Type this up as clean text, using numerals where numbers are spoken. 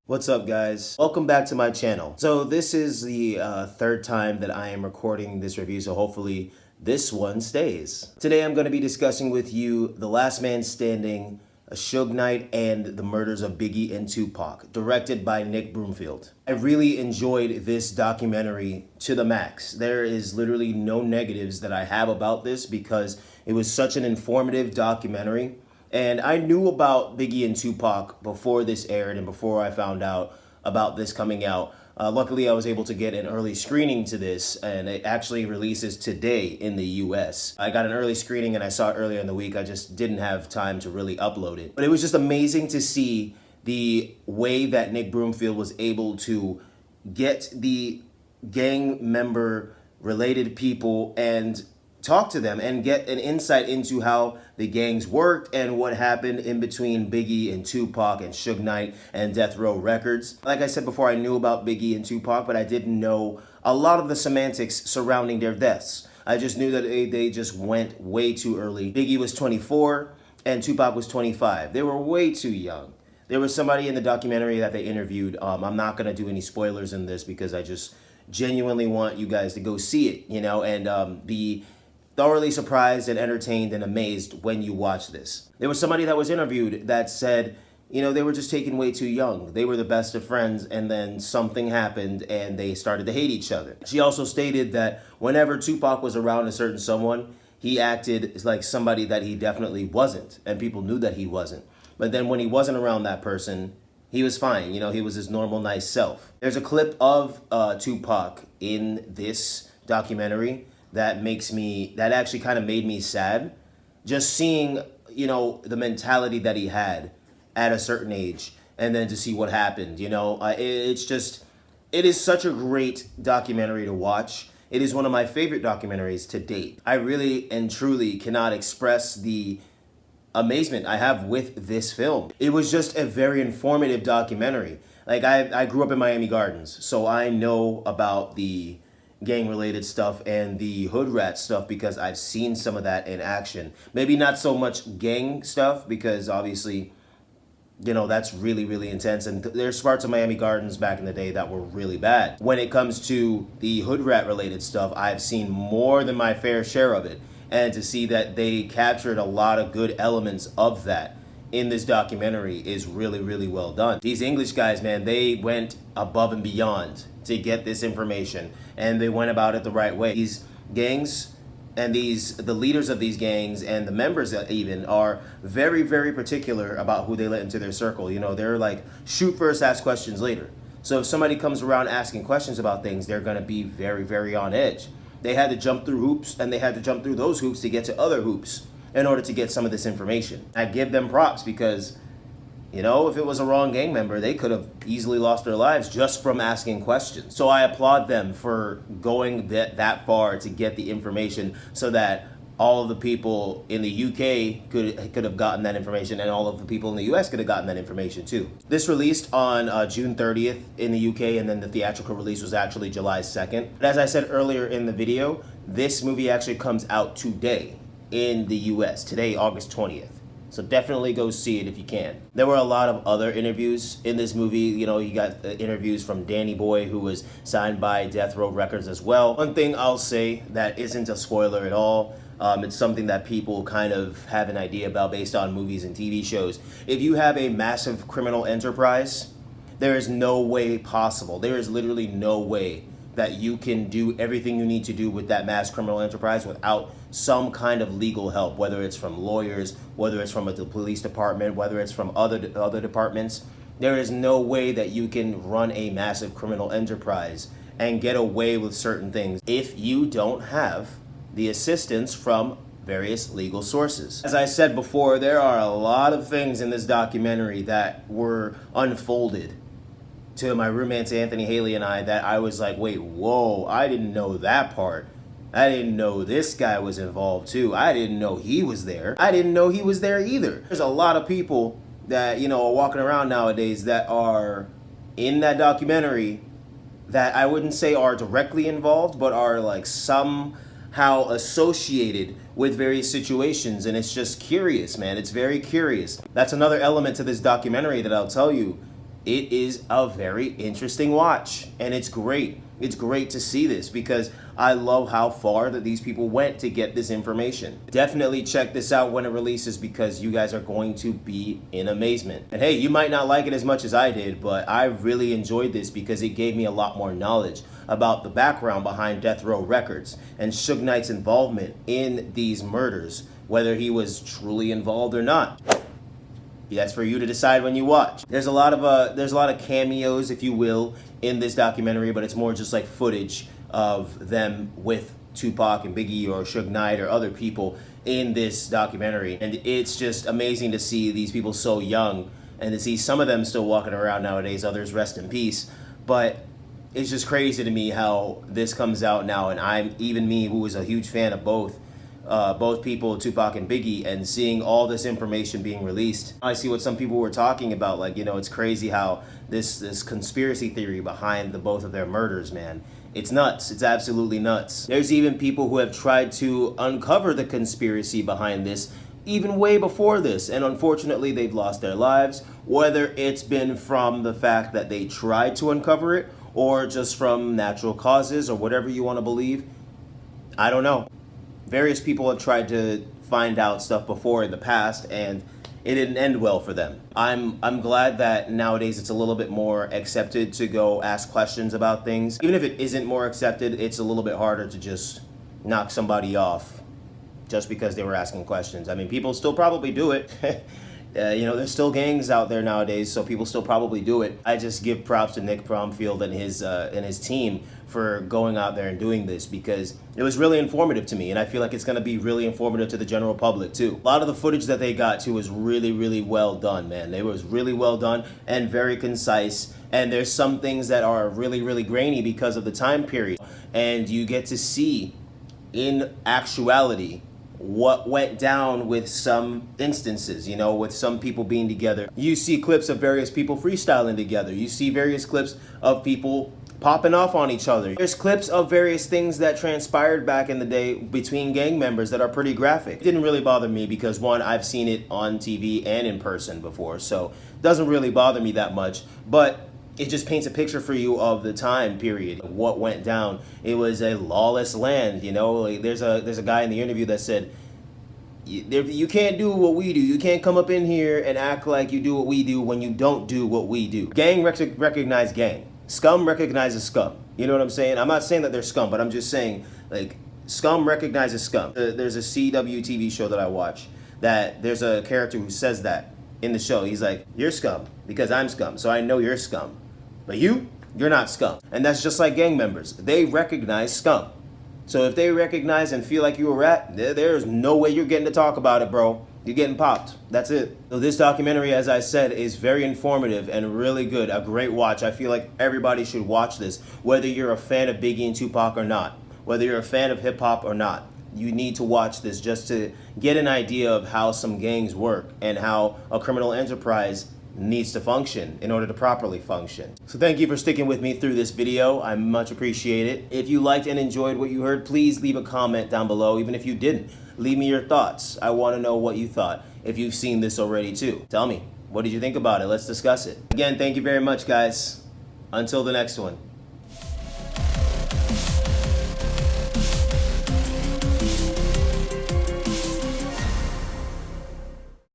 What's up, guys? Welcome back to my channel. So this is the third time that I am recording this review, so hopefully this one stays. Today I'm going to be discussing with you The Last Man Standing, A Suge Knight, and the Murders of Biggie and Tupac, directed by Nick Broomfield. I really enjoyed this documentary to the max. There is literally no negatives that I have about this because it was such an informative documentary. And I knew about Biggie and Tupac before this aired and before I found out about this coming out. Luckily, I was able to get an early screening to this, and it actually releases today in the US. I got an early screening and I saw it earlier in the week. I just didn't have time to really upload it. But it was just amazing to see the way that Nick Broomfield was able to get the gang member related people and talk to them and get an insight into how the gangs worked and what happened in between Biggie and Tupac and Suge Knight and Death Row Records. Like I said before, I knew about Biggie and Tupac, but I didn't know a lot of the semantics surrounding their deaths. I just knew that they just went way too early. Biggie was 24 and Tupac was 25. They were way too young. There was somebody in the documentary that they interviewed. I'm not going to do any spoilers in this because I just genuinely want you guys to go see it, and be thoroughly surprised and entertained and amazed when you watch this. There was somebody that was interviewed that said, they were just taken way too young. They were the best of friends, and then something happened and they started to hate each other. She also stated that whenever Tupac was around a certain someone, he acted like somebody that he definitely wasn't, and people knew that he wasn't. But then when he wasn't around that person, he was fine. He was his normal, nice self. There's a clip of Tupac in this documentary that actually kind of made me sad. Just seeing, the mentality that he had at a certain age and then to see what happened, it is such a great documentary to watch. It is one of my favorite documentaries to date. I really and truly cannot express the amazement I have with this film. It was just a very informative documentary. Like, I grew up in Miami Gardens, so I know about the gang-related stuff and the hood rat stuff because I've seen some of that in action. Maybe not so much gang stuff because obviously, that's really, really intense. And there's parts of Miami Gardens back in the day that were really bad. When it comes to the hood rat-related stuff, I've seen more than my fair share of it. And to see that they captured a lot of good elements of that in this documentary is really, really well done. These English guys, man, they went above and beyond to get this information, and they went about it the right way. These gangs and the leaders of these gangs and the members even are very, very particular about who they let into their circle. They're like, shoot first, ask questions later. So if somebody comes around asking questions about things, they're gonna be very, very on edge. They had to jump through hoops, and they had to jump through those hoops to get to other hoops in order to get some of this information. I give them props because, if it was a wrong gang member, they could have easily lost their lives just from asking questions. So I applaud them for going that far to get the information so that all of the people in the UK could have gotten that information, and all of the people in the US could have gotten that information too. This released on June 30th in the UK, and then the theatrical release was actually July 2nd. But as I said earlier in the video, this movie actually comes out today in the US, today, August 20th. So definitely go see it if you can. There were a lot of other interviews in this movie. You got interviews from Danny Boy, who was signed by Death Row Records as well. One thing I'll say that isn't a spoiler at all, it's something that people kind of have an idea about based on movies and TV shows. If you have a massive criminal enterprise, there is no way possible. There is literally no way that you can do everything you need to do with that mass criminal enterprise without some kind of legal help, whether it's from lawyers, whether it's from the police department, whether it's from other departments. There is no way that you can run a massive criminal enterprise and get away with certain things if you don't have the assistance from various legal sources. As I said before, there are a lot of things in this documentary that were unfolded to my roommates Anthony, Haley, and I that I was like, wait, whoa, I didn't know that part. I didn't know this guy was involved too. I didn't know he was there. I didn't know he was there either. There's a lot of people that, are walking around nowadays that are in that documentary that I wouldn't say are directly involved, but are like somehow associated with various situations. And it's just curious, man. It's very curious. That's another element to this documentary that I'll tell you. it is a very interesting watch, and it's great. It's great to see this because I love how far that these people went to get this information. Definitely check this out when it releases because you guys are going to be in amazement. And hey, you might not like it as much as I did, but I really enjoyed this because it gave me a lot more knowledge about the background behind Death Row Records and Suge Knight's involvement in these murders, whether he was truly involved or not. That's for you to decide when you watch. There's a lot of cameos, if you will, in this documentary, but it's more just like footage of them with Tupac and Biggie or Suge Knight or other people in this documentary. And it's just amazing to see these people so young and to see some of them still walking around nowadays, others rest in peace. But it's just crazy to me how this comes out now, and even me, who was a huge fan of both people, Tupac and Biggie, and seeing all this information being released. I see what some people were talking about, like, you know, it's crazy how this conspiracy theory behind the both of their murders, man. It's nuts. It's absolutely nuts. There's even people who have tried to uncover the conspiracy behind this even way before this, and unfortunately they've lost their lives, whether it's been from the fact that they tried to uncover it or just from natural causes or whatever you want to believe. I don't know. Various people have tried to find out stuff before in the past, and it didn't end well for them. I'm glad that nowadays it's a little bit more accepted to go ask questions about things. Even if it isn't more accepted, it's a little bit harder to just knock somebody off just because they were asking questions. I mean, people still probably do it. You know, there's still gangs out there nowadays, so people still probably do it. I just give props to Nick Broomfield and his team for going out there and doing this because it was really informative to me, and I feel like it's going to be really informative to the general public too. A lot of the footage that they got too was really, really well done, man. It was really well done and very concise, and there's some things that are really, really grainy because of the time period, and you get to see in actuality what went down with some instances, you know, with some people being together. You see clips of various people freestyling together. You see various clips of people popping off on each other. There's clips of various things that transpired back in the day between gang members that are pretty graphic. It didn't really bother me because, one, I've seen it on TV and in person before, so it doesn't really bother me that much, but it just paints a picture for you of the time period, what went down. It was a lawless land, you know. Like, there's a guy in the interview that said, you can't do what we do. You can't come up in here and act like you do what we do when you don't do what we do. Gang recognize gang. Scum recognizes scum. You know what I'm saying? I'm not saying that they're scum, but I'm just saying, like, scum recognizes scum. There's a CW TV show that I watch that there's a character who says that in the show. He's like, you're scum because I'm scum, so I know you're scum. But you're not scum. And that's just like gang members. They recognize scum. So if they recognize and feel like you're a rat, there's no way you're getting to talk about it, bro. You're getting popped. That's it. So this documentary, as I said, is very informative and really good. A great watch. I feel like everybody should watch this, whether you're a fan of Biggie and Tupac or not, whether you're a fan of hip hop or not. You need to watch this just to get an idea of how some gangs work and how a criminal enterprise needs to function in order to properly function. So thank you for sticking with me through this video. I much appreciate it. If you liked and enjoyed what you heard, please leave a comment down below. Even if you didn't, leave me your thoughts. I want to know what you thought. If you've seen this already too, tell me, what did you think about it? Let's discuss it. Again, thank you very much, guys. Until the next one.